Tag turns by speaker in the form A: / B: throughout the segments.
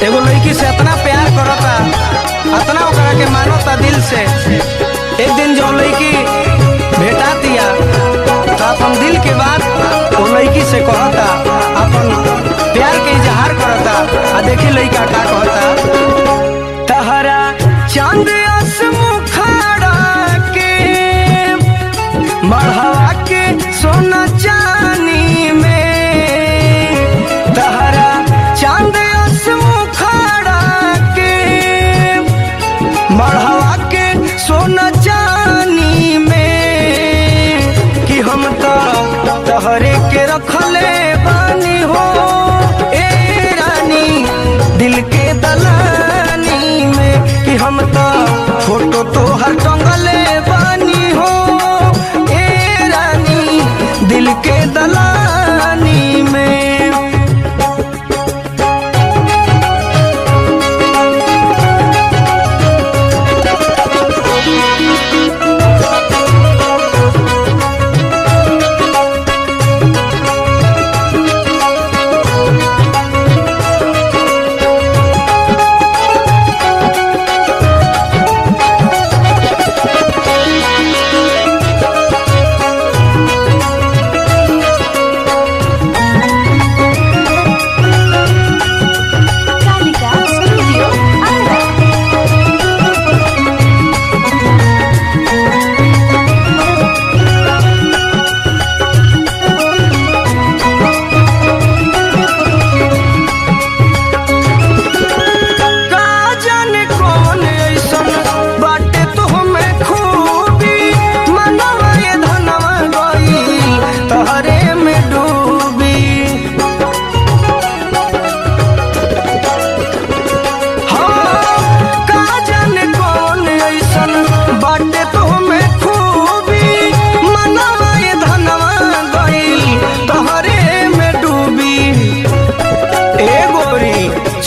A: एगो लड़की से इतना प्यार करता, इतना ओकरा के मानता दिल से। एक दिन जो लड़की भेटा दिया तो अपन दिल के बात वो लड़की से कहता, अपन प्यार के इजहार करता। आ देखी लड़का का कहता, तहरा चांद आस मुखाड़ा के मढ़वा के सोना चानी में, तहरा चांद आस मुखाड़ा के मढ़वा के सोना चानी में, कि हम तो तहरे के रखले बानी हो ए रानी दिल के दलानी में, कि हम तो फोटो तो हर टंगले बानी हो ए रानी दिल के दलानी में।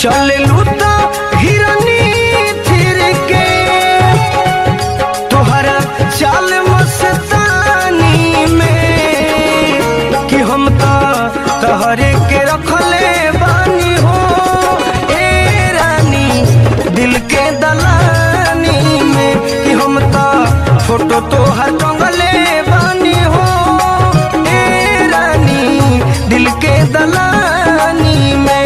A: चले लूटा हिरनी फिर के तुहरा चाल मस्तानी में, कि हम तो तहरे के रखले बानी हो ए रानी दिल के दलानी में, कि हम तो फोटो तो हर टंगले बानी हो ए रानी दिल के दलानी में।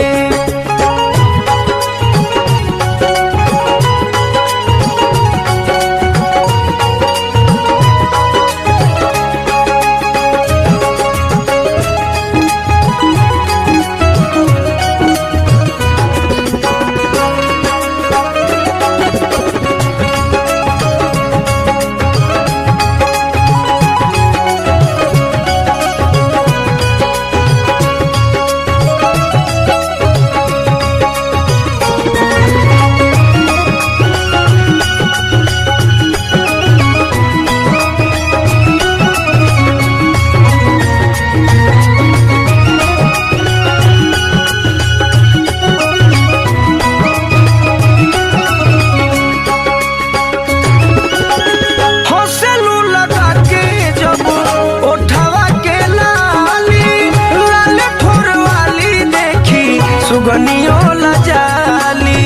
A: सुगनियो लजाली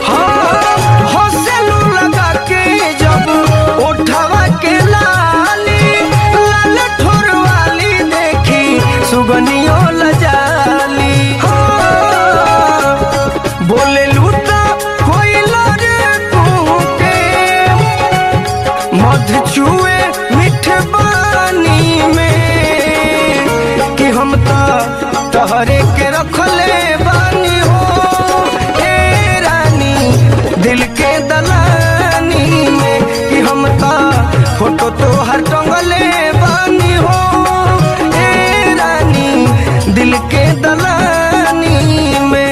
A: हाँ हौसलू लगा के जब उठवा के लाली लाल ठोर वाली देखी सुगनियो लजाली हाँ बोले लूटा कोई लड़े के मध चुए मिठ पानी में, हम तो तहरे के रखले बानी हो ए रानी दिल के दलानी में, कि हम तो फोटो तो हर टंगले बानी हो ए रानी दिल के दलानी में।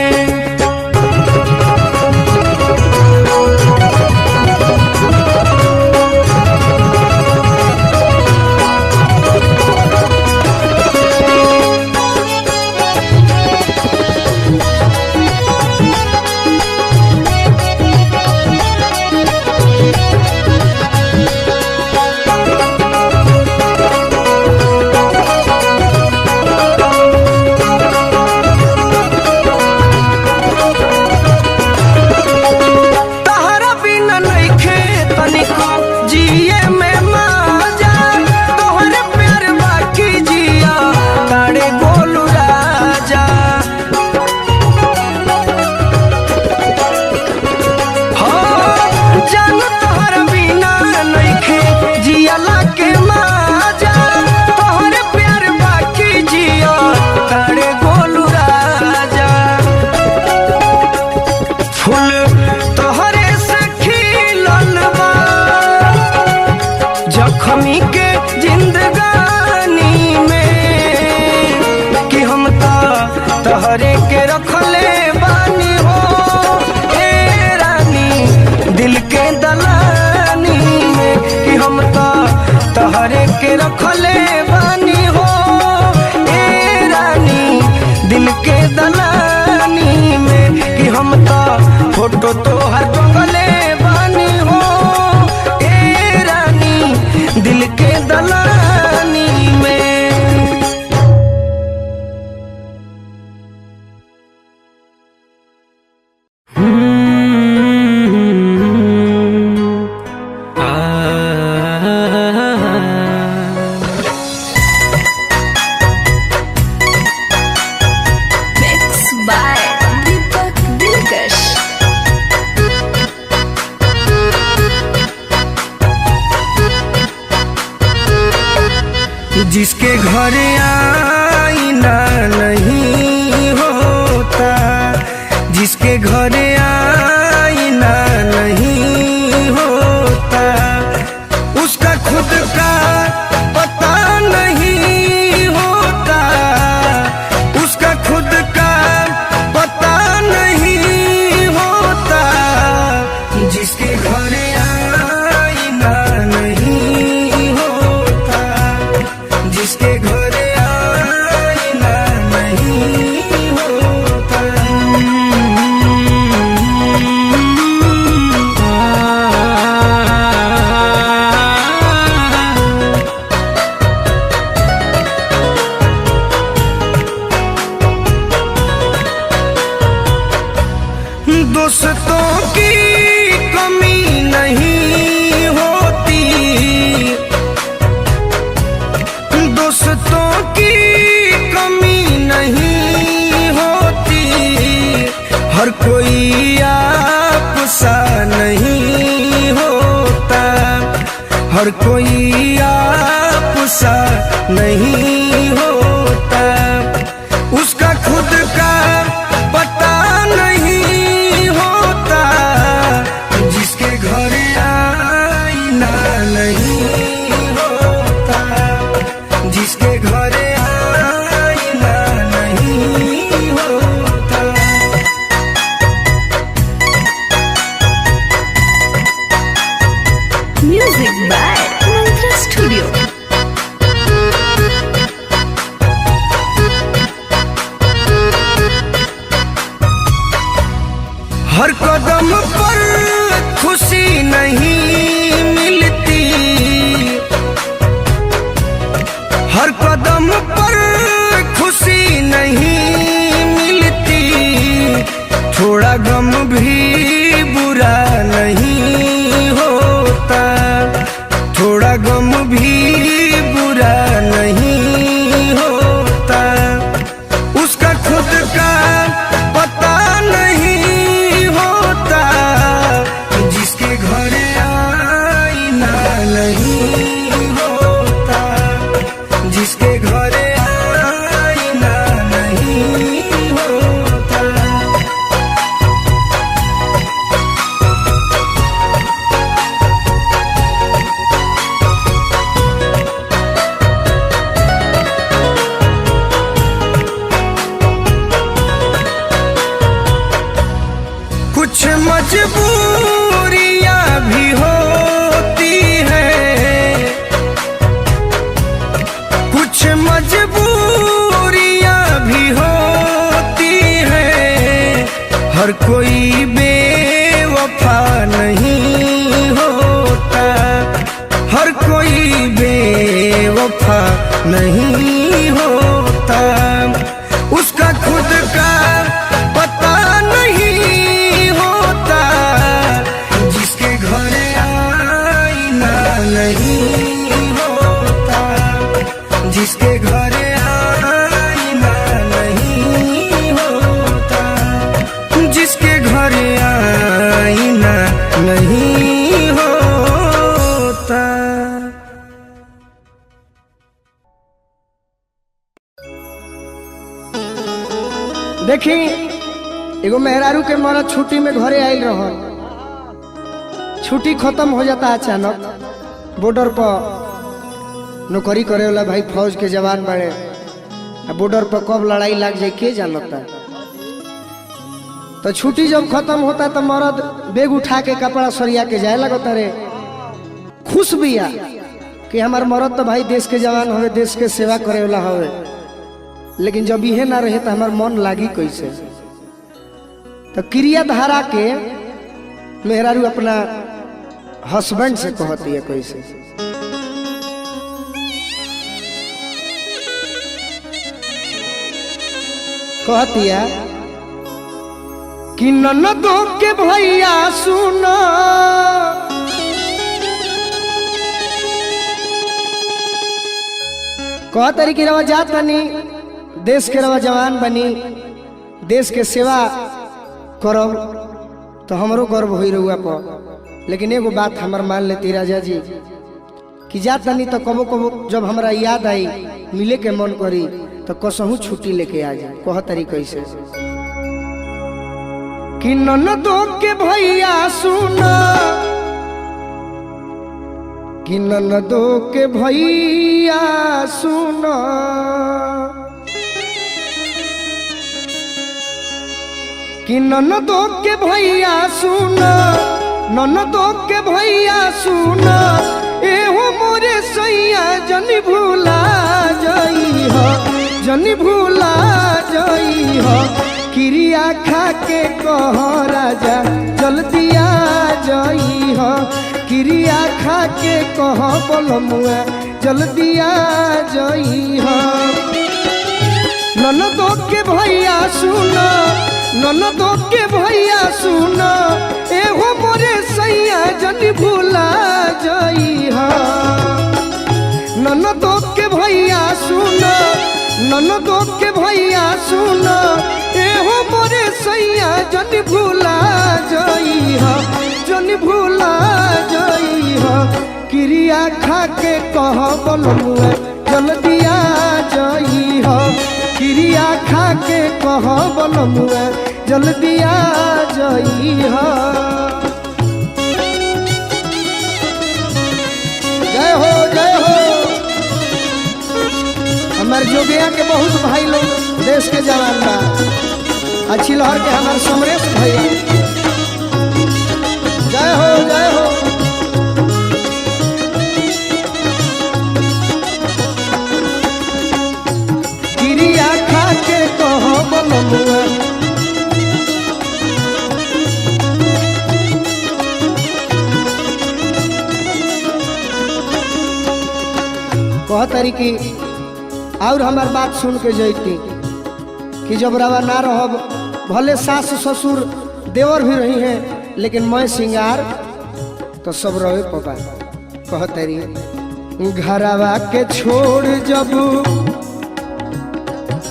A: तहरे के रखले बानी हो ए रानी दिल के दलानी में कि हम तो तहरे के रखले बानी हो ए रानी दिल के दलानी में कि हम तो फोटो तोहर टंगले बानी हो ए रानी दिल के दलानी में। जिसके घर आईना नहीं होता, जिसके घर आईना नहीं होता, उसका खुद का पता नहीं होता, उसका खुद का पता नहीं होता। जिसके घर आईना नहीं होता, जिसके घर आईना नहीं होता। दोस्तों की कमी नहीं होती, दोस्तों की कमी नहीं होती, हर कोई आप सा नहीं होता, हर कोई आप सा नहीं होता। उसका खुद का पता नहीं होता, जिसके घर आईना नहीं होता, जिसके घर आईना नहीं होता।
B: Music by Mantra studio.
A: हर कदम पर खुशी नहीं मिलती, हर कदम पर खुशी नहीं मिलती, थोड़ा गम भी बुरा नहीं होता, थोड़ा गम भी बुरा नहीं होता। उसका खुद का पता नहीं होता, जिसके घर आईना नहीं होता, जिसके घर आईना नहीं होता। कुछ मजबूरियां भी होती हैं, कुछ मजबूरियां भी होती हैं, हर कोई बेवफा नहीं होता, हर कोई बेवफा नहीं होता। उसका खुद का पता नहीं होता, जिसके घर आईना नहीं होता, जिसके घर आईना नहीं होता, जिसके घर आईना नहीं होता।
C: देखी एगो मेहरारू के मरद छुट्टी में घरे आयल रह, छुट्टी खत्म हो जाता अचानक। बॉर्डर पर नौकरी करे वाला भाई फौज के जवान बड़े, बॉर्डर पर कब लड़ाई लग जाए के जानता। तो छुट्टी जब खत्म होता तो मर्द बैग उठा के कपड़ा सरिया के जाए लगता रे, खुश बिया कि हमार मर्द तो भाई देश के जवान हवे, देश के सेवा करे वाला हवे। लेकिन जब इहे ना रहे तो हमार मन लागी कैसे। तो क्रिया धारा के मेहरारू अपना हस्बैंड से कहती है कैसे। कहती है कि ननदो के भैया सुनो, कह तरी की रवा जात बनी, देश के रवा जवान बनी, देश के सेवा करब तो हमरो गर्व हो रहुआ पर। लेकिन एगो बात हमार मान लेती राजा जी कि जात बनी तो कबो कबो जब हमरा याद आई मिले के मन करी तो कसहू छुट्टी लेके आ जाए। कह तरी कैसे कि ननदो के भैया सुनो, कि ननदो के भैया सुनो, कि ननदो के भैया सुनो, ननदो के भैया सुनो, एहो मोरे सैया जनी भूला जाई हो, जनी भूला जाई हो। क्रिया खा के कह राजा जल्दी आ जाई हो, क्रिया खा के कह बोलमुआ जल्दी आ जाई हो। ननदो के भैया सुनो, ननदो के भैया सुनो, एहो मोरे सैया जनी भूला जाई हो। ननदो के भैया सुनो, ननदो के भैया सुनो, एहो मोरे सैया जनी भूला जाई हो, जनी भूला जाई हो। क्रिया खा के कह बोलमुआ जल्दी आ जाई हो, क्रिया खा के कह बोलमुआ जल्दी आ जाई हो। जय हो जय हो। हमारे जोगिया के बहुत भाई लोग देश के जवान बा, अच्छी लहर के हमारे समरेश भैया, जय हो जय हो। क्रिया खा के कह बोलमुआ कह तरी की और हमार बात सुन के जैती कि जब रवा ना रहब, भले सास ससुर देवर भी रही हैं, लेकिन मैं सिंगार तो सब रहे पपा। कह तरी घरवा के छोड़ जब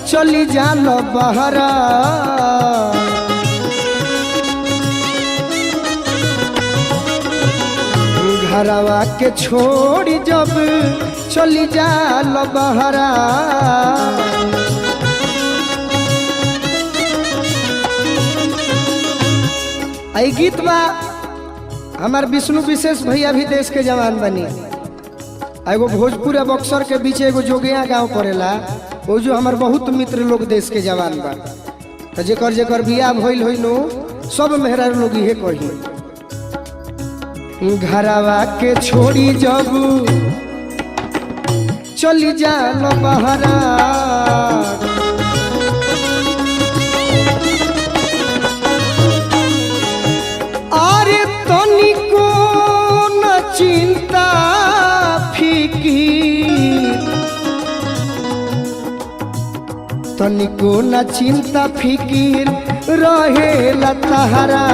C: चली जालो बहरा, घरवा के छोड़ जब चली जालो बहरा, आई गीत बा हमार विष्णु विशेष भैया भी देश के जवान बनी। एगो भोजपुर और बक्सर के बीच एगो जोगिया गांव पड़ेला, वो जो हमार बहुत मित्र लोग देश के जवान बा। तो जेकर जेकर बियाह भइल होई नो सब मेहरारू लोग इहे कही, घरवा के छोड़ी जब चली जालो बहरा, अरे तनिको न चिंता फिकीर, तनिको न चिंता फिकीर रहे लतहरा,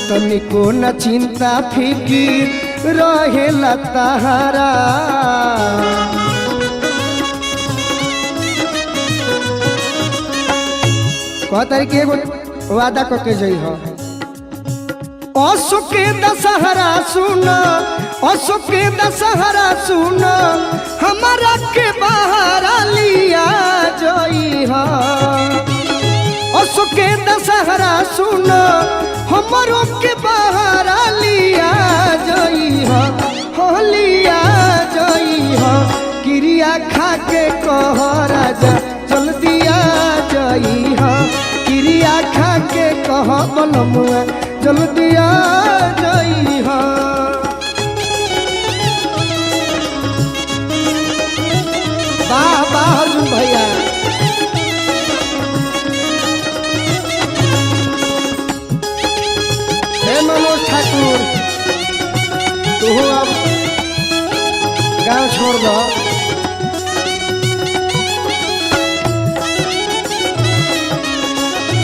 C: तनिको न चिंता फिकीर रहे लतहरा। कह तरीके एगो वादा करके जई हो, अशोक के दशहरा सुनो, अशोक के दशहरा सुनो, हमारा के बाहर लिया जई हो। अशोक के दशहरा सुनो, हमारो के बाहर लिया जई हो, खा के कह राजा जल्दी आ जाई हा क्रिया खा के कह बलमुआ जल्दी आ जाई हा वाह वाह अर्जुन भैया हे मनोज ठाकुर तू अब गाँव छोड़ दो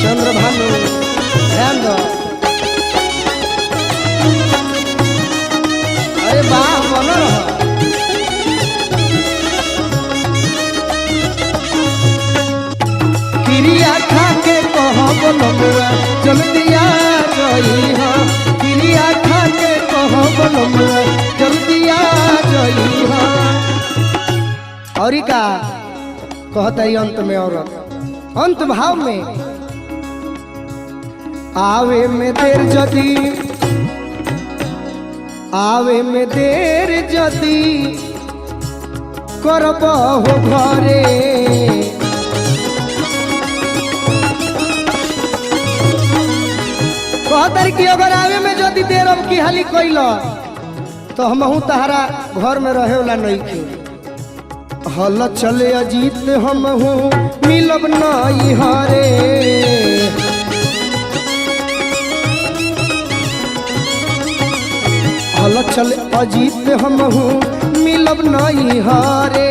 C: चंद्रभानु ध्यान दो अरे वाह बन रहा क्रिया खा के कह बलमुआ जल्दी आ जाई हा क्रिया खा के कह बलमुआ जल्दी आ जाई हा और का कहता है अंत में औरत अंत भाव में आवे में देर जदी आवे में देर जदी करबहु घरे कहतर कि अगर आवे में जदी देर अब की हाली कइल तो हमहू तहरा घर में रहे वाला नहीं खे हल चले अजीत हमहू मिलब नहीं हरे हल चले अजीत हमहू मिलब नहीं हरे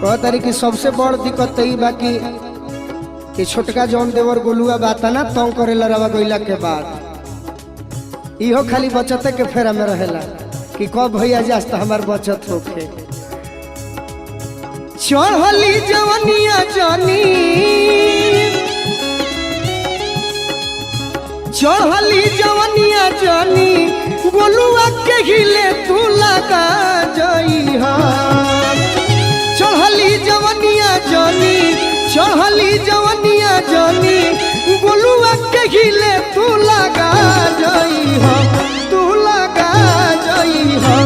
C: कहतारी कि सबसे बड़ दिक्कत ई बाकी कि छोटका जौन देवर गोलुआ बाता ना तंग करेला रवा गइला के बाद इहो खाली बचते के फेरा में रहेला कि कब भैया जास तो हमार बचत होखे चढ़ली जवनिया जानी चढ़ली जवनिया जानी गोलुआ के हिले तू लगा जई हा चढ़ली जवनिया जानी चढ़ली जवनिया जानी गोलुआ के हिले तू लगा जई हा तू लगा जई हा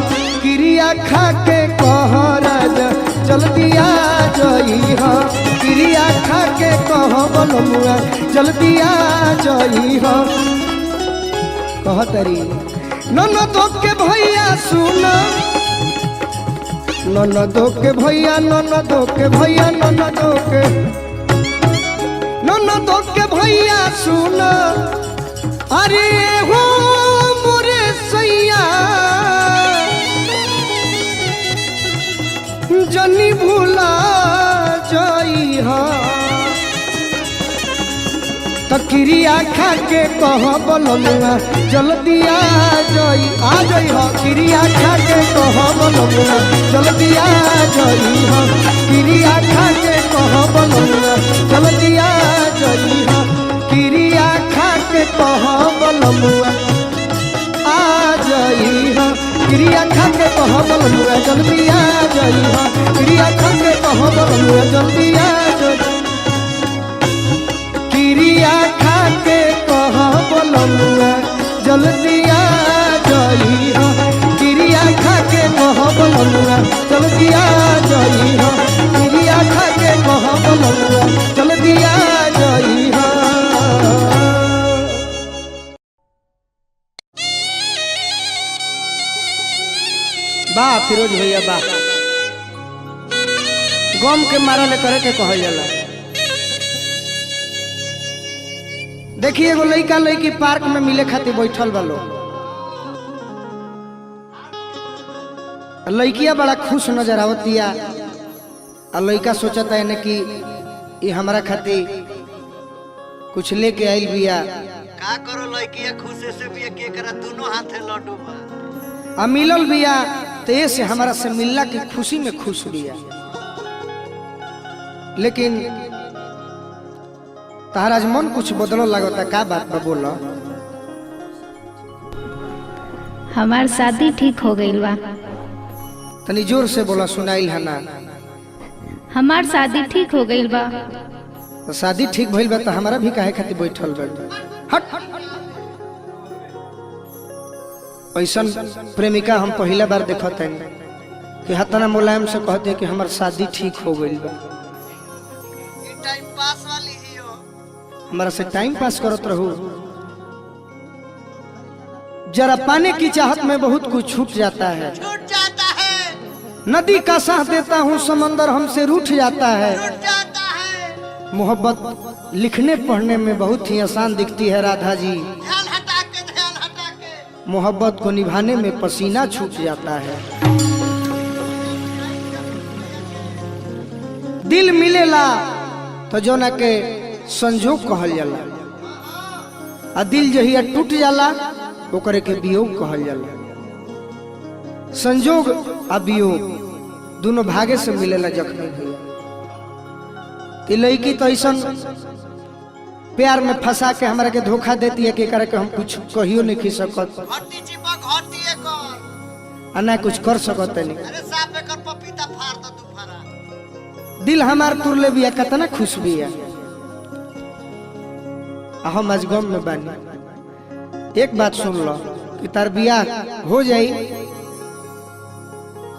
C: क्रिया खा के कह राजा जल्दी आ जई हा क्रिया खा के कह बलमुआ जल्दी आ जई हा कहतरी ननदो के भैया सुना ननदो के भैया ननदो के भैया ननदो के भैया सुना अरे हो मोरे सैया जनी भूला जाई हा तकिरिया खा के कह बलमुआ जल्दी आ जाई हा क्रिया खा के कह बलमुआ जल्दी आ जाई हा क्रिया खा के कह बलमुआ जल्दी आ जाई हा क्रिया खा के कह बलमुआ आ जाई हा क्रिया खा के कह बलमुआ जल्दी आ जाई हा क्रिया खा के कह बलमुआ जल्दी आ जाई क्रिया खा के कह बलमुआ जल्दी आ जाई हा क्रिया खा के कह बलमुआ जल्दी आ जाई हा क्रिया खा के कह बलमुआ जल्दी आ जाई हा वाह फिरोज भैया वाह गम के मारल करे के कहल जाला देखिए एगो लड़का लड़की पार्क में मिले खातिर बैठल बा लोग लड़किया बड़ा खुश नजर आवतिया और लड़का सोचता है कि ये हमारा खातिर कुछ लेके आइल बिया
D: का करो लड़किया खुशे से भी के करा दोनों हाथे लड्डू बा
C: आ मिलल बिया तो ये से हमारा से मिलना की खुशी में खुश बिया लेकिन तारा आज मन कुछ बदलो लगता का बात बा बोलो
B: हमार शादी ठीक हो गई बा
C: तनी जोर से बोला सुनाइल है ना
B: हमार शादी ठीक हो गई बा
C: तो शादी ठीक भइल बा तो हमारा भी काहे खातिर बैठल बा हट ऐसा प्रेमिका हम पहला बार देखते हैं कि हतना मुलायम से कहते हैं कि हमार शादी ठीक हो गई बा।
D: ये टाइम पास वाली ही हो।
C: हमारा से टाइम पास करत रहू। जरा पाने की चाहत में बहुत कुछ छूट जाता है।
D: छूट जाता है,
C: नदी का साथ देता हूँ, समंदर हमसे रूठ जाता है।
D: छूट जाता है।
C: मोहब्बत लिखने पढ़ने में बहुत ही आसान दिखती है राधा जी,
D: ध्यान हटा के
C: मोहब्बत को निभाने में पसीना छूट जाता है। दिल मिलेला तो जो ना के संजोग कहल जाला, आ दिल जहिया टूट जाला ओकरे के वियोग कहल जाला। संजोग आ वियोग दोनों भागे से मिलेला जख्मी भैया। कि लड़की तो ऐसा प्यार में फंसा के हमारा के धोखा देती है कि करे के हम कुछ कहियो नहीं खी सकत,
D: घटी चिपक घटी एक
C: आ ना कुछ कर सकत नहीं।
D: अरे साफ एकर पपीता फाड़ दो तू फाड़ा।
C: दिल हमार तुरले बिया, कितना खुश बिया। हम आज गम में बानी। एक बात सुन लो कि तार बियाह हो जाई,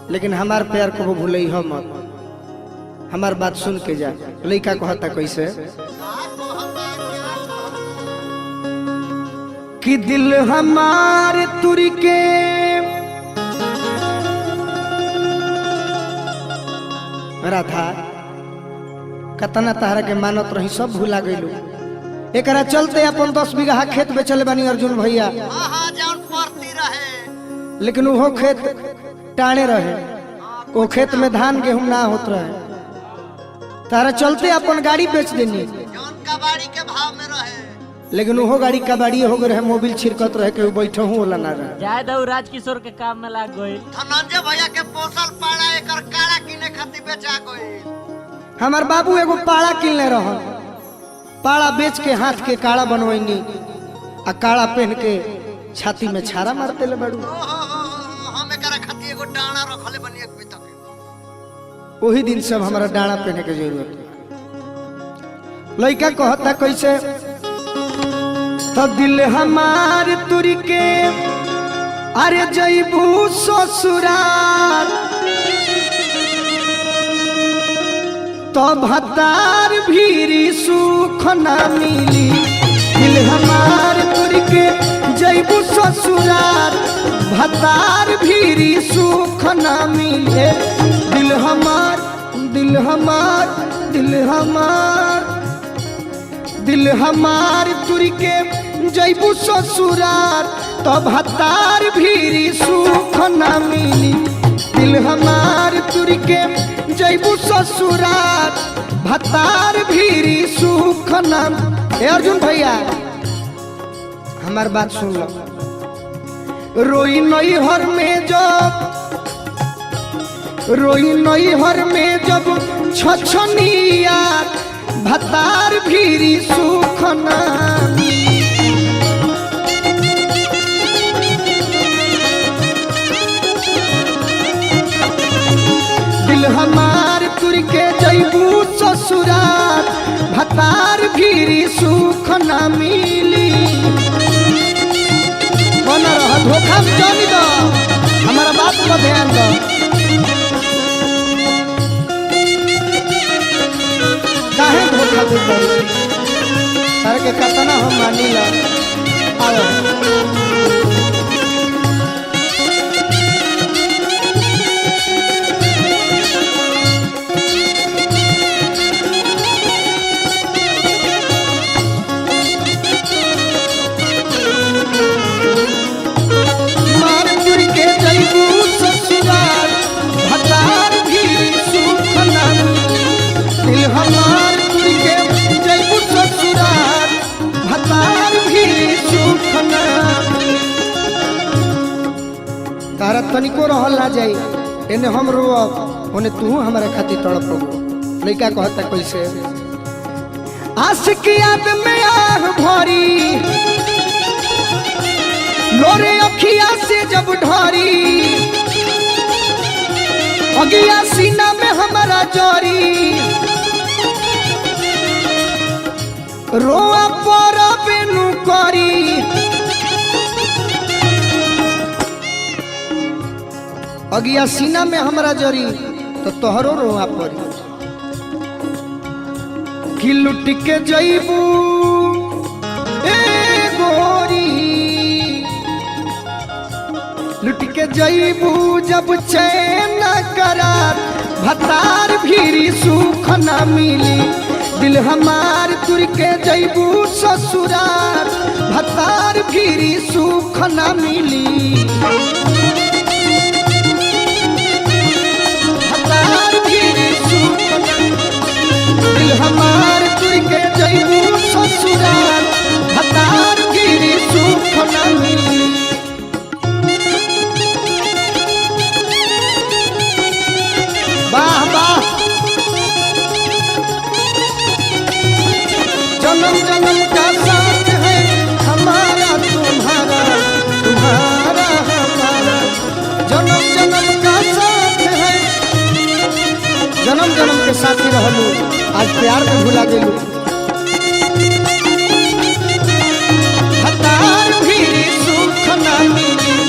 C: लेकिन हमार प्यार को वो भूलई हो मत। हमार बात सुन के जा। लड़का कहता कैसे कि दिल हमार तुरी के राधा कतना तारा के मानत रही सब भूला गईलू। एकरा चलते अपन 10 बीघा खेत बेचले बानी अर्जुन भैया,
D: हाँ जौन पड़ती रहे,
C: लेकिन वो खेत टाणे रहे। वो खेत में धान गेहूं ना होत रहे। तारा चलते अपन गाड़ी बेच देनी,
D: जौन कबाड़ी के भाव में रहे।
C: लेकिन वो गाड़ी कबाड़ी हो गए रहे, मोबिल छिड़कत रहे के बैठो हूँ वाला ना रहे।
E: जाए दऊ राजकिशोर के काम में लाग गई।
D: धनंजय भैया के पोसल पाड़ा एकर काड़ा किने खातिर बेचा गई।
C: हमार बाबू एगो पाड़ा किनले रह, पाड़ा बेच के हाथ के काड़ा बनवैनी, आ काड़ा पहन के छाती में छारा मारते ले बड़ू।
D: हम एकरा खातिर एगो डाना रखले बनी एक बितक।
C: वही दिन से हमारा डाना पहने के जरूरत है। लड़का कहता कैसे तो दिल हमार तुरी के अरे जईबू ससुराल तो भतार भीरी सुख ना मिली। दिल हमार तुरी के जईबू ससुराल भतार भीरी सुख ना मिले। दिल हमार दिल हमार दिल हमार दिल हमार तुरी के जईबू ससुरार तो भतार भीरी सुख ना मिली। दिल हमार तुरी के जईबू ससुरार भतार भीरी सुख ना। ए अर्जुन भैया हमार बात सुन लो। रोई नई हर में जब छछनिया भतार भीरी सुख ना। दिल हमार तुर के जईबू ससुराल भतार भीरी सुख ना मिली। मन रह धोखा में जानी दो, हमारा बात पर ध्यान दो। काहे धोखा देता तार के कतना हम मानी ला। मारपुर के जईबू ससुराल भतार भी सुख ना। दिल हमार तुर के जईबू ससुराल भतार भी सुख ना। तारा तनिको रहल ना जाई, एने हम रोब ओने तू हमारे खातिर तड़प। लइका कहता कैसे आशिक याद में आग भरी लोरे अखिया से जब ढारी अगिया सीना में हमारा जारी रोआ पर बेनु करी अगिया सीना में हमरा जरी तो तोहरो रोआ पड़ी कि लुट के जईबू ए गोरी लुट के जईबू जब चैन करार भतार भीरी सुख न मिली दिल हमार तुर के जईबू ससुरार भतार भीरी सुख न मिली भतार भीरी सुख न दिल हमार तुर के जईबू ससुरार भतार भीरी सुख न मिली वाह वाह जन्म जन्म का साथ है हमारा तुम्हारा तुम्हारा हमारा जन्म जन्म का साथ है जन्म जन्म के साथी रहलू आज प्यार में भुला गेलू हतार भी सुख ना मिली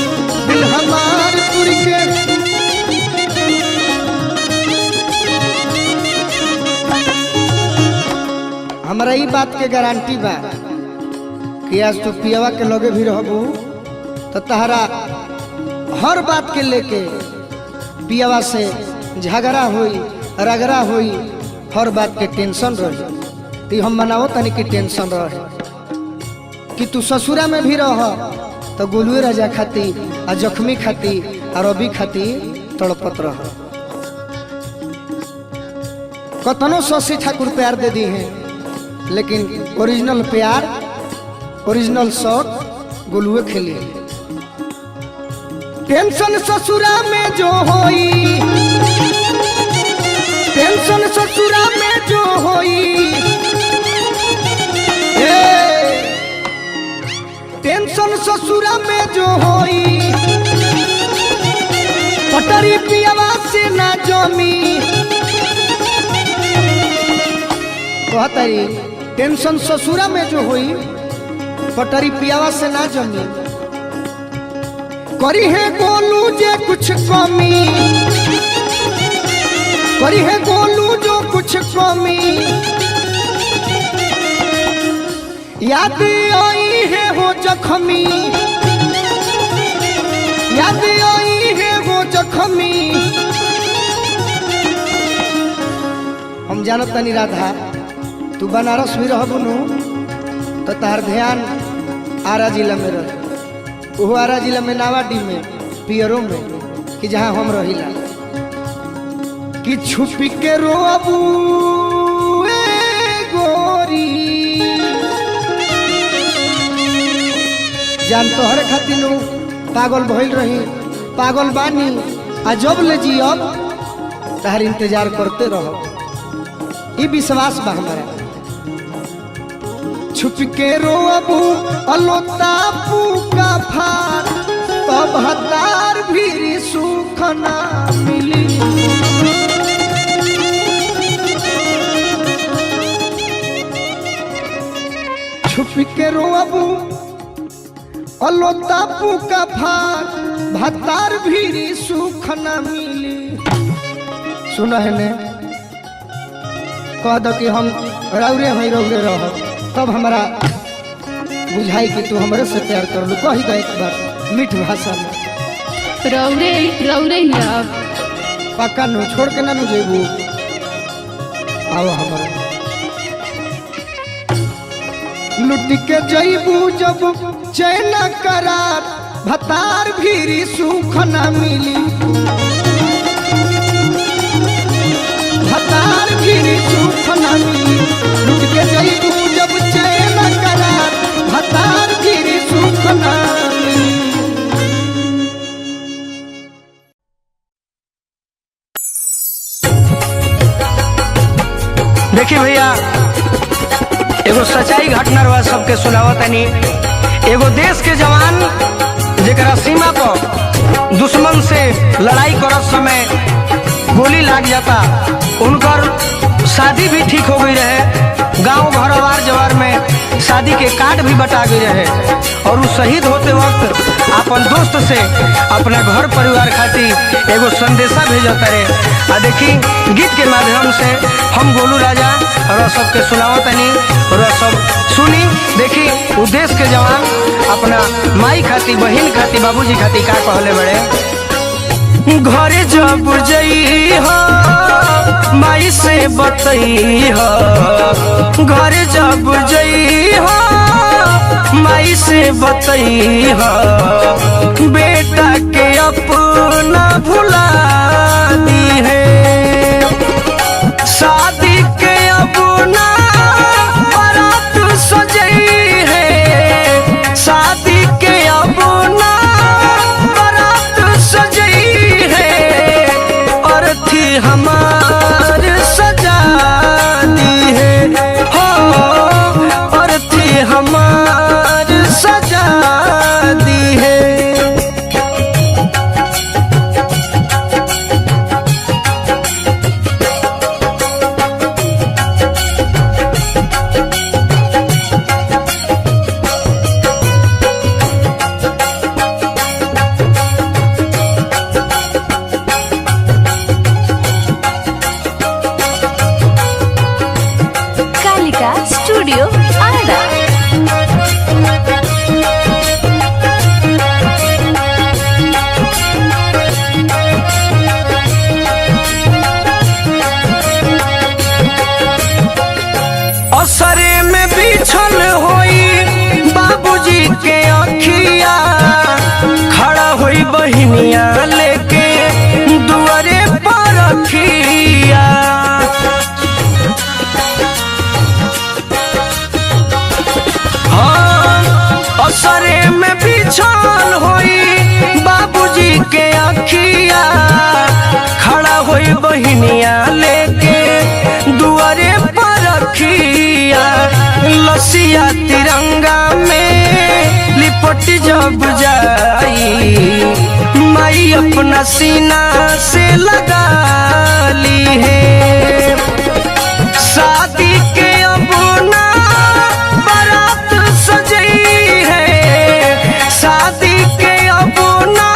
C: दिल हमार तुर के हमारा ई बात के गारंटी बा कि आज तो पियावा के लगे भी रहबू तो तहरा हर बात के लेके पियावा से झगड़ा होई रगड़ा होई हर बात के टेंशन रही तो हम मनाओ तनी की टेंशन रहे कि तू ससुरा में भी रह तो गोलुए राजा खाती आ जख्मी खाती आ रवि खाती तड़पत रह कतनो शशि ठाकुर प्यार दे दी है लेकिन ओरिजिनल प्यार ओरिजिनल शौक गोलुए खेली टेंशन ससुरा में जो होई टेंशन ससुरा में जो होई टेंशन ससुरा में जो होई पटरी पियावा से ना जमी कहतरी टेंशन ससुरा में जो हुई पटरी पियावा से ना जमी करी है गोलू जे कुछ कमी करी है गोलू जो कुछ कमी याद आई है वो जख्मी याद आई है वो जख्मी हम जानत तनी राधा तू बनारस भी रहबू नु तो तार ध्यान आरा जिला में रह वो आरा जिला में नावाडी में पियरों में कि जहाँ हम रहिला कि छुपी के रोबू गोरी जान तोहरे खातिर पागल भइल रही पागल बानी आ जब ले जी अब तार इंतजार करते रहो ई विश्वास बा हमारा छुप के रोबू अलोतापू का फार तब हतार भी सुख ना मिली छुप के रोबू अलोतापू का फार भतार भी सुख ना मिली सुना है ने कह दो कि हम रौरे हैं रौरे रह तब हमारा बुझाई कि तू हमरे से प्यार कर लू कही दो एक बार मीठ भाषा में
B: रौरे रौरे ही अब
C: पक्का नु छोड़ के ना नु जेबू आओ हमारा लुट के जईबू जब चैन करार भतार भी सुख ना मिली भतार भी सुख ना मिली लुट के जईबू जब चैन करार भतार भी सुख ना मिली
A: देखिए भैया एगो सच्चाई घटना रहा सबके सुनावत तनी एगो देश के जवान जेकरा सीमा पर दुश्मन से लड़ाई करत समय गोली लाग जाता उनकर शादी भी ठीक हो गई रहे गांव भरवार जवार में शादी के कार्ड भी बटा गए रहे और उस शहीद होते वक्त अपन दोस्त से अपना घर परिवार खातिर एगो संदेशा भेजता रे। आ देखी गीत के माध्यम से हम गोलू राजा और सबके सुनावतनी और सब सुनी। देखी उ देश के जवान अपना माई खातिर, बहन खातिर, बाबूजी खातिर का कहले बड़े। घरे जब जई हो माई से बतई हो, घरे जब जई हो माई से बतई हो, बेटा के अपना भुला दी है। शादी के अपना बारात सजई है, शादी के अपना बारात सजई है, और थी हमार सजा दी है हो, और थी हमार सजा दी है।
B: कालिका स्टूडियो आरा।
A: असरे में बिछल होई बाबूजी के अखिया, खड़ा होई बहिनिया लेके दुआरे पर रखिया। असरे में बिछल होई बाबूजी के अखिया, खड़ा होई बहिनिया लेके दुआरे पर रखिया। लसिया तिरंगा में लिपट जब जाई, माई अपना सीना से लगा ली है। शादी के अपना बारात सजई है, शादी के अपना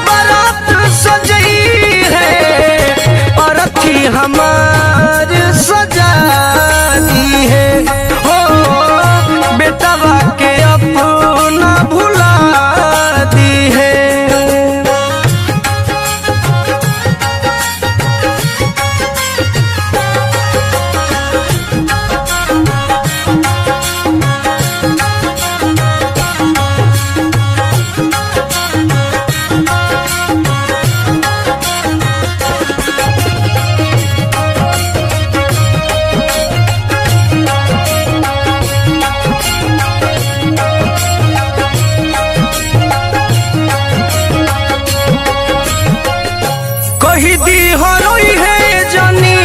A: बारात सजई है, और थी हमार सजा दी है हो, बेटवा के अपना भुला दी है। कही दी हरोई है जानी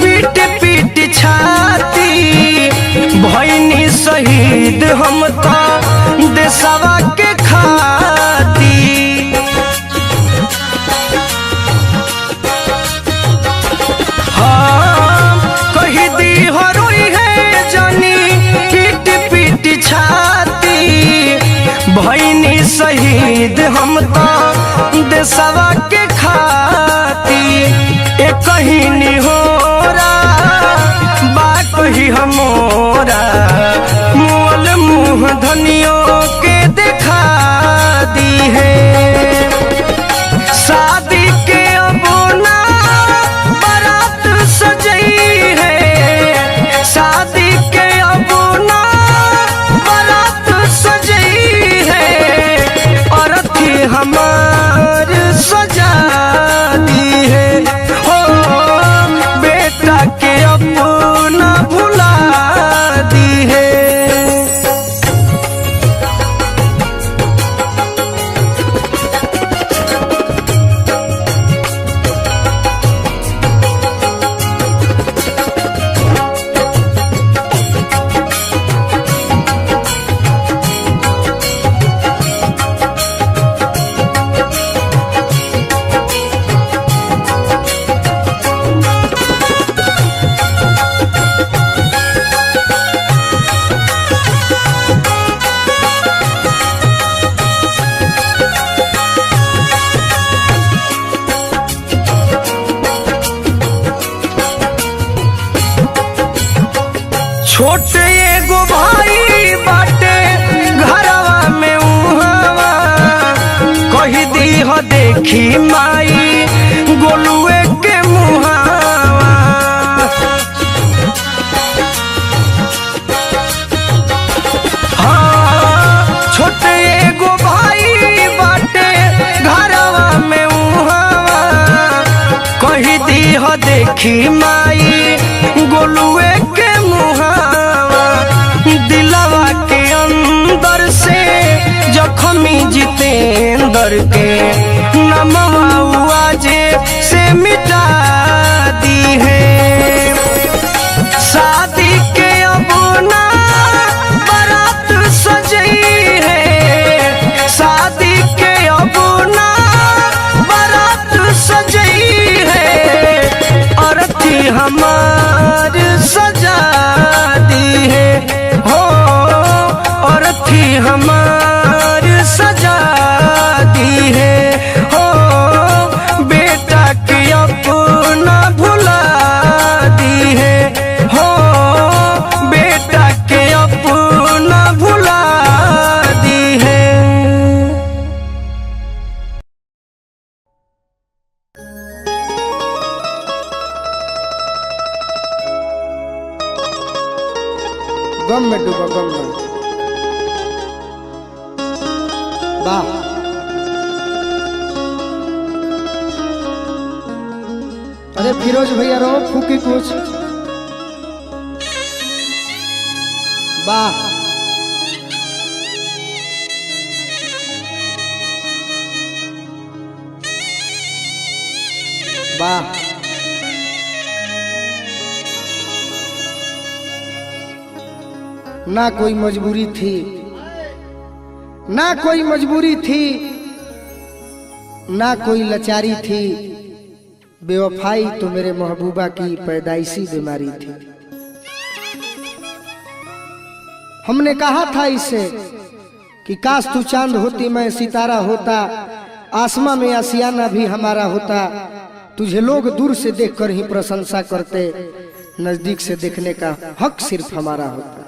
A: पीट पीट छाती, भईनी शहीद हम तो देशवा के खाती। हाँ कही दी हरोई है जानी पीट पीट छाती, भईनी शहीद हम तो देशवा के खाती। एक कहीं निहोरा बात ही हमोरा, मोल मुँह धनियों के दिखा दी है। शादी के अपना बारात सजई है, शादी के अपना बारात सजई है, और थी हमार सजा दी है हो, बेटा के अपना भुला दी है। छोटे एगो भाई बाटे घरवा में उहावा कही दी हो देखी माई गोलुए के मुहावा। हाँ छोटे एगो भाई बाटे घरवा में उहावा कही दी हो देखी माई गोलुए के मुहावा। दिलवा के अंदर से जख्मी जितेंद्र के नमवा जे से मिटा दी है। शादी के अब ना बारात सजी है, शादी के अब ना बारात सजी है, अर्थी हमार सजा दी है हो, अर्थी हमार सजा दी है हो। बेटा के अपना भुला दी है हो, बेटा के अपना भुला दी है।
C: गम में डूबा, गम में। वाह अरे फिरोज भैया रो फूकी कुछ। वाह वाह ना कोई मजबूरी थी, ना कोई मजबूरी थी, ना कोई लाचारी थी, बेवफाई तो मेरे महबूबा की पैदाइशी बीमारी थी। हमने कहा था इसे कि काश तू चांद होती मैं सितारा होता, आसमां में आसियाना भी हमारा होता, तुझे लोग दूर से देखकर ही प्रशंसा करते, नजदीक से देखने का हक सिर्फ हमारा होता।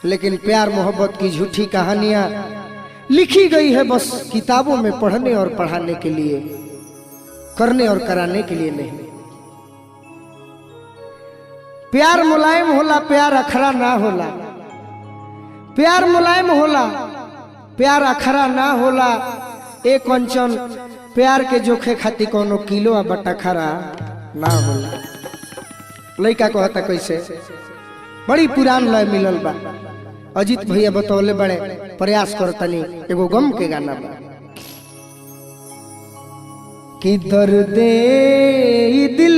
C: लेकिन प्यार मोहब्बत की झूठी कहानियां लिखी गई है बस किताबों में पढ़ने और पढ़ाने के लिए, करने और कराने के लिए नहीं। प्यार मुलायम होला, प्यार अखरा ना होला, प्यार मुलायम होला, प्यार अखरा ना होला। एक कंचन प्यार के जोखे खाती कोनो किलो आ बटा खरा ना होला। लड़का कहता कैसे, बड़ी पुरान लय मिलल बा, अजीत भैया बतौले बड़े, प्रयास करतनी एगो गम के गाना बा कि दर्दे दिल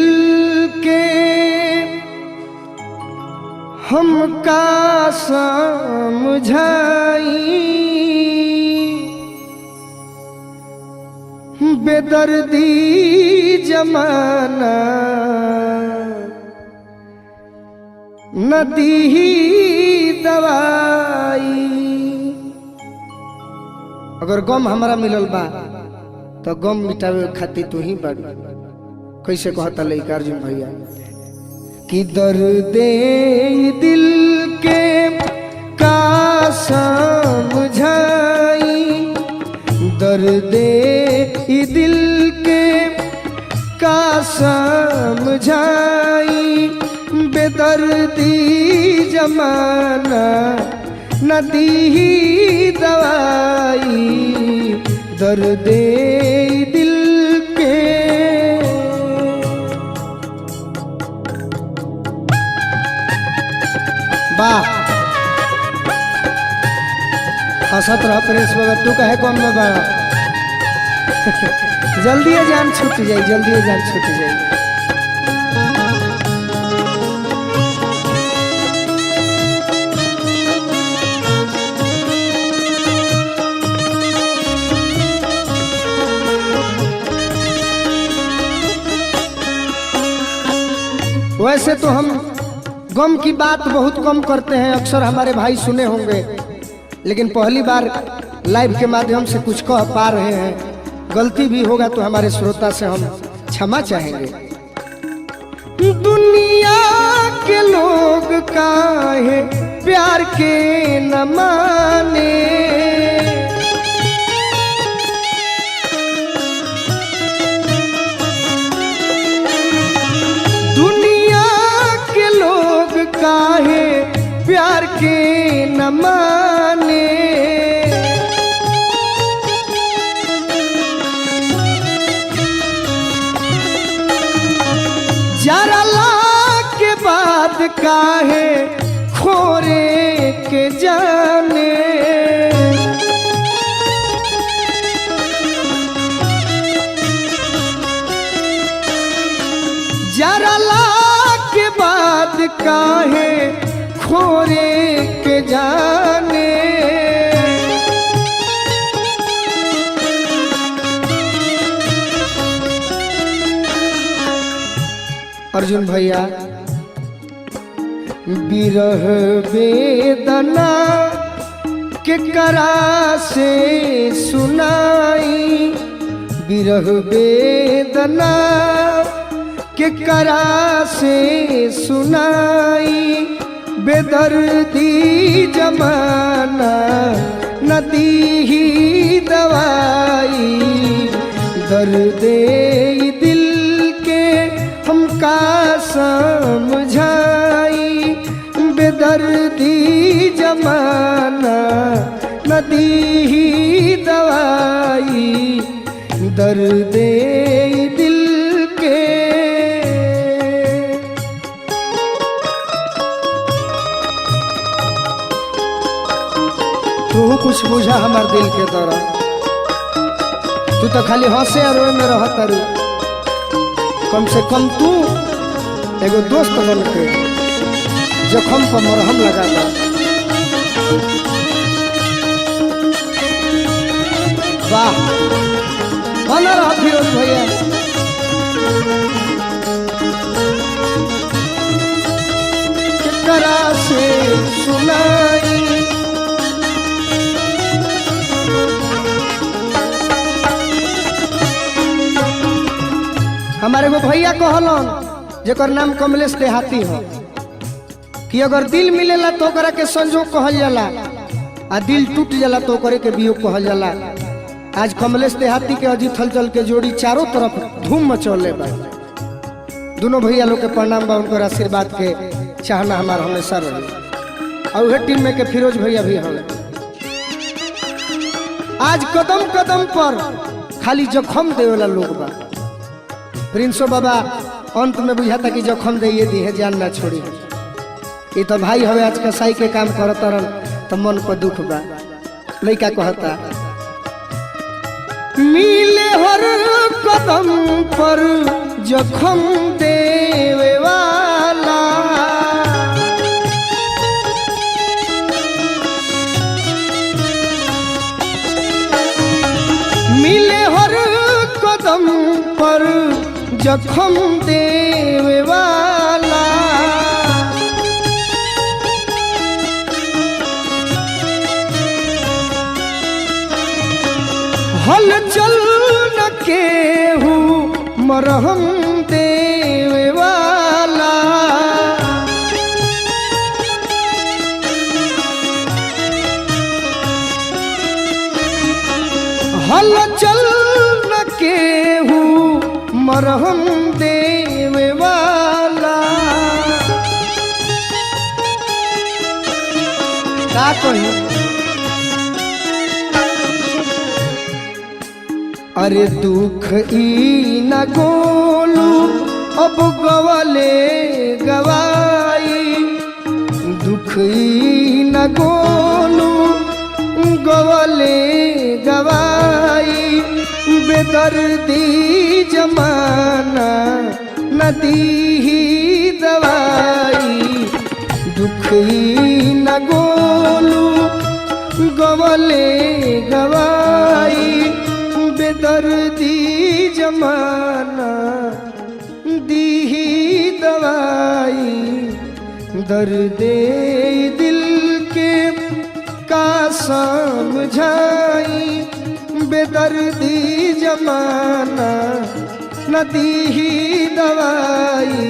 C: के हमका समझाई, बेदर्दी जमाना नदी दवाई। अगर गम हमारा मिलल बा तो गम मिटावे खातिर तू ही बड़। कैसे कहता लइका अर्जुन भैया कि दर्दे दिल के का समझाई, दर्दे दिल के का समझाई, बेदर्दी जमाना नदी दवाई, दर्दे दिल के। वाह हंसत रह प्रेस बगैर तू कहे कौन में बड़ा जल्दी जान छूट जाए, जल्दी जान छूट जाए। वैसे तो हम गम की बात बहुत कम करते हैं, अक्सर हमारे भाई सुने होंगे, लेकिन पहली बार लाइव के माध्यम से कुछ कह पा रहे हैं। गलती भी होगा तो हमारे श्रोता से हम क्षमा चाहेंगे। दुनिया के लोग काहे प्यार के न माने। दुनिया के लोग काहे प्यार के न माने। जरा के बाद काहे खोरे के जाने। जरा के बाद काहे खोरे के जाने। अर्जुन भैया बिरह वेदना के करा से सुनाई। बिरह वेदना के करा से सुनाई। बेदर्दी जमाना नदी ही दवाई। दर्दे दिल के हमका समझाई। बेदर्दी जमाना नदी ही दवाई। दर्दे दिल के। तू कुछ बुझा हमार दिल के तरह। तू तो खाली हंसे और रोए में रहत तारू। कम से कम तू एगो दोस्त बन के जखम पर मरहम लगा दा। वाह बना रहा फिरोज भैया। करा से सुनाई। हमारे वो भैया कहलन जेकर नाम कमलेश देहाती हो कि अगर दिल मिलेला तो ओकरा के संजोग कहल जाला आ दिल टूट जाला तो ओकरे के वियोग कहल जाला। आज कमलेश देहाती के अजीत हलचल के जोड़ी चारों तरफ धूम मचौले बा। दोनों भैया लोग के प्रणाम बा। उनकर आशीर्वाद के चाहना हमारा हमेशा रही। और वह टीम में के फिरोज भैया भी हमें आज कदम कदम पर खाली जखम देवेला लोग बा। प्रिंसो बाबा अंत में बुझाता कि जखम दे दी है जान ना छोड़ी। ये तो भाई हवे आज कसाई के काम करता रन तो मन पर दुख बा। लड़का कहता मिले हर कदम पर जखम देवे वाला। मिले हर कदम पर जखम देवे वाला। हलचल न केहू मरहम देवे वाला। हलचल न केहू मरहम देवे वाला। का कही अरे दुख ई न गोलू अब गवले गवाई। दुख ई न गोलू गवले गवाई। बेदर्दी जमाना नदी ही दवाई। दुख ई न गोलू गवले गवाई। बेदर्दी जमाना दी ही दवाई। दर्दे दिल के का समझाई। बेदर्दी जमाना नदी ही दवाई।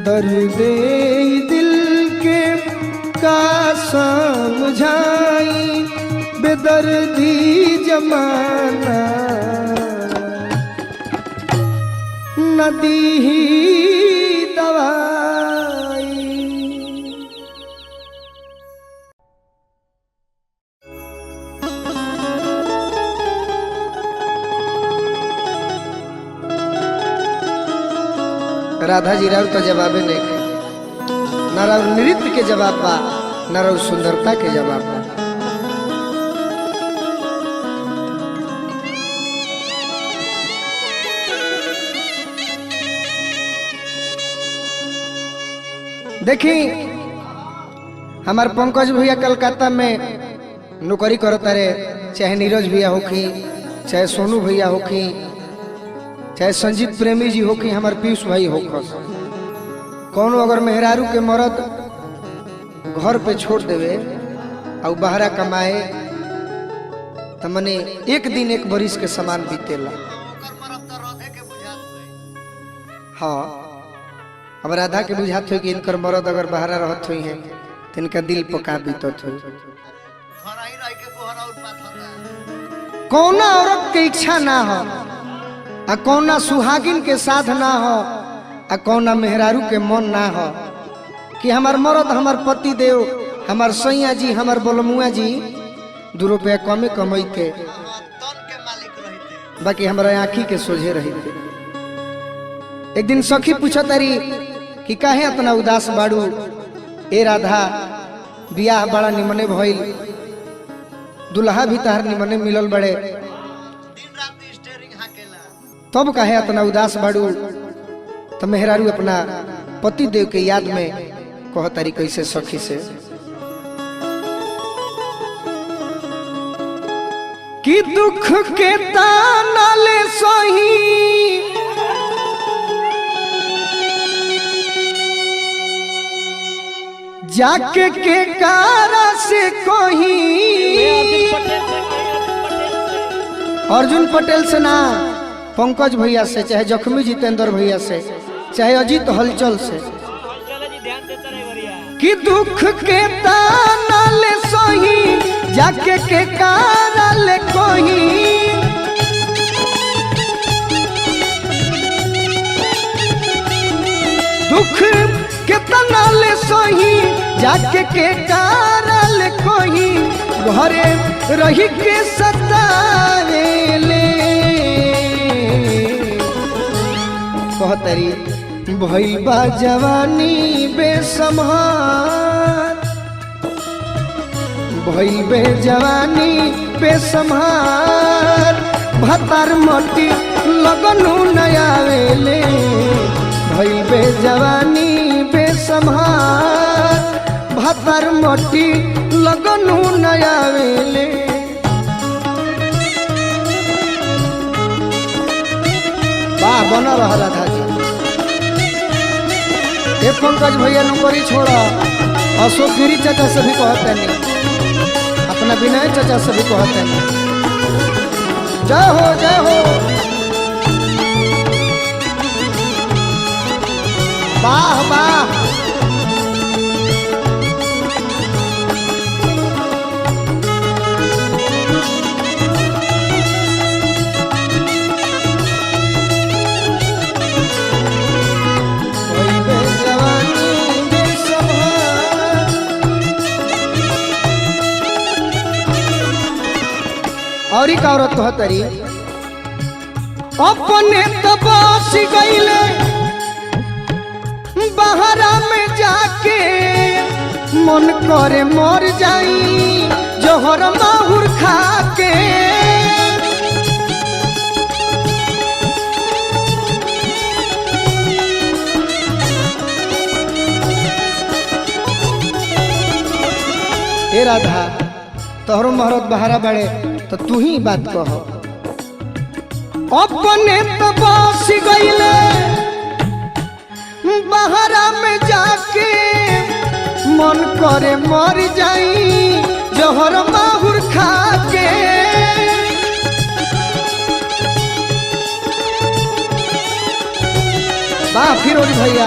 C: बेदर्दे दिल के का समझाई बेदर्दी जमाना नदी ही दवाई। राधा जी राव तो जवाबे नहीं न राव नृत्य के जवाब बा न राव सुंदरता के जवाब बा। देखी हमार पंकज भैया कलकत्ता में नौकरी करता रे, चाहे नीरज भैया होखी, चाहे सोनू भैया होखी, चाहे संजीत प्रेमी जी होखी, हमार पीयूष भाई होखस। कौनो अगर मेहरारू के मरद घर पे छोड़ देवे और बहरा कमाए तो मने एक दिन एक बरिस के समान बीतेला। हाँ, अब राधा के बुझात हो कि इनकर मरद अगर बहरा रहत हुई है तो इनका दिल पका बीतत हो। कौना औरत के इच्छा ना हो आ कौना सुहागिन के साथ ना हो आ कौना मेहरारू के मन ना हो कि हमार मरद हमार पति देव हमार सैया जी हमार बोलमुआ जी 2 रुपया कमे कमैते बाकी हमारा आँखी के सोझे रहते। एक दिन सखी पूछा तारी कि काहे इतना उदास बाड़ू, ए राधा बियाह बड़ा निमने भइल, दुल्हा भी तार निमने मिलल बड़े, तब काहे इतना उदास बाड़ू। तो मेहरारू अपना पति देव के याद में कह तारी कैसे सखी से कि दुख के ताना ले सही जाके के कारा से कोही। अर्जुन पटेल से ना, पंकज भैया से, चाहे जख्मी जितेंद्र भैया से, चाहे अजीत हलचल से कि दुख के ताना ले सही जाके के कारा ले कोही। दुख के ताना ले सही जाके के कारा ले कोही, घरे रही के सतावेले। कहतरी भइल बा जवानी बेसम्हार, भइल बे जवानी बेसम्हार, भतार मटी लगनु नयावेले। भइल बे जवानी बेसम्हार, भतार मटी लगनु नयावेले। वाह, बना रहा राधा जी। ए पंकज भैया नौकरी छोड़ा, अशोक गिरी चाचा से भी कहते नहीं, अपना विनय चाचा से भी कहते नहीं। जय हो जय हो। वाह वाह, और एक औरत तो तरी अपने तबास गईले बहरा में जाके, मन करे मर जाई जोहर माहुर खा के। ए राधा, तोहरो महरत बहरा बड़े तो तू ही बात कह। अपने तो बस गईले बहरा में जाके, मन करे मर जाई जोहर माहुर खा के। वाह फिरोज भैया,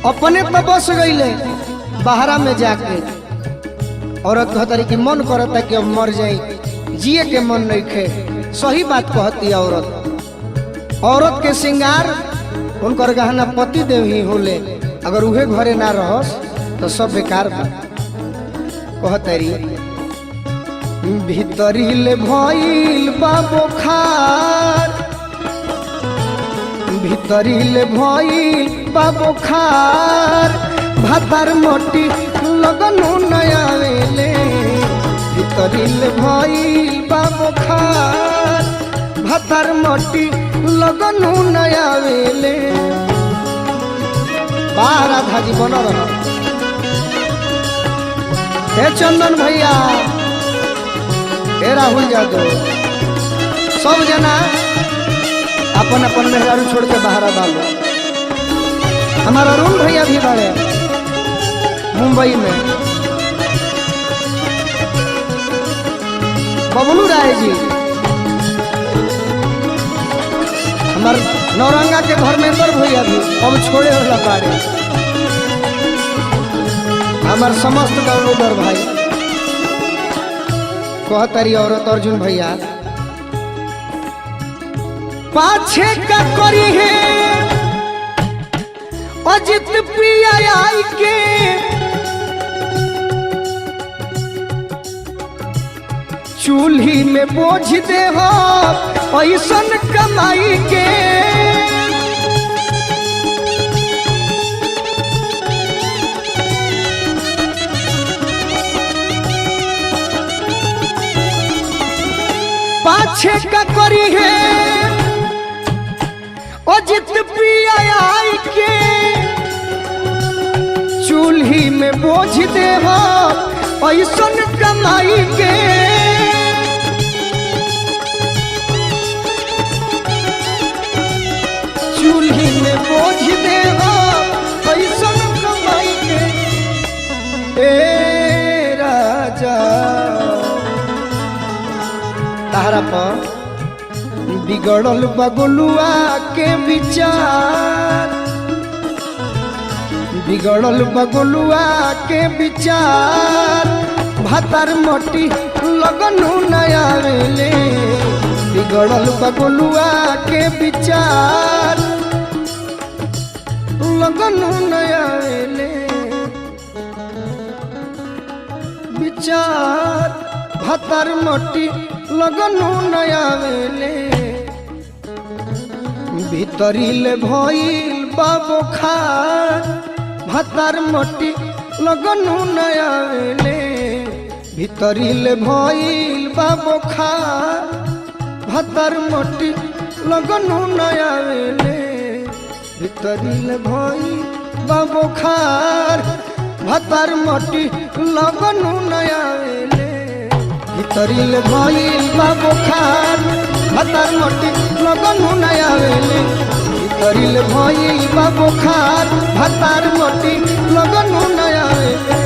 C: अपने तो बस गईले बाहरा में जाके। औरत कहतरी कि मन करता कि अब मर जाई, जिए के मन नहीं खे। सही बात कहती है औरत। औरत के श्रृंगार उनकर गहना पति देव ही होले, अगर उहे घरे ना रहस तो सब बेकार बा। कहतरी भीतरीले भइल बा बुखार, भीतरीले भइल बा बुखार, भातार मोटी लगनु नया वेले। भीतरीले भइल बा बुखार, भातार मोटी लगनु नया वेले। बाहर आधा जी बन रहा। हे चंदन भैया, हे राहुल यादव, सब जना अपन अपन मेहरारू छोड़ के बाहर डालो। हमारा अरुण भैया भी बड़े मुंबई में, बबलू राय जी हमार नौरंगा के धर्मेंद्र भैया भी अब छोड़े होला बाड़े। हमार समस्त डाउनलोडर भाई कहतरी औरत अर्जुन भैया पाछे का करी है अजित पिया आई के। चूल्ही में बोझ दे हो ऐसन कमाई के। पाछे का करी है अजित पिया आई के। चूल्ही में बोझ दे हो ऐसन कमाई के। चूल्ही में बोझ दे हो ऐसन कमाई के। ए राजा तारा पर बिगड़ल बगलुआ के विचार, बिगड़ल बगलुआ के विचार, भातार मोटी लगनु नया वेले। बिगड़ल बगलुआ के विचार, लगनु नया वेले। विचार भातार मोटी लगनु नया वेले। भीतरीले भइल बा बुखार, भातार मोटी लगनु नया वेले। भीतरीले भइल बा बुखार, भातार मोटी लगनु नया वेले। भीतरीले भइल बा बुखार, भातार मोटी लगनु नया वेले। भीतरीले भइल बा बुखार, भातार मोटी लगनु नया वेले। भीतरीले भइल बा बुखार, भातार मोटी लगनु नया वेले।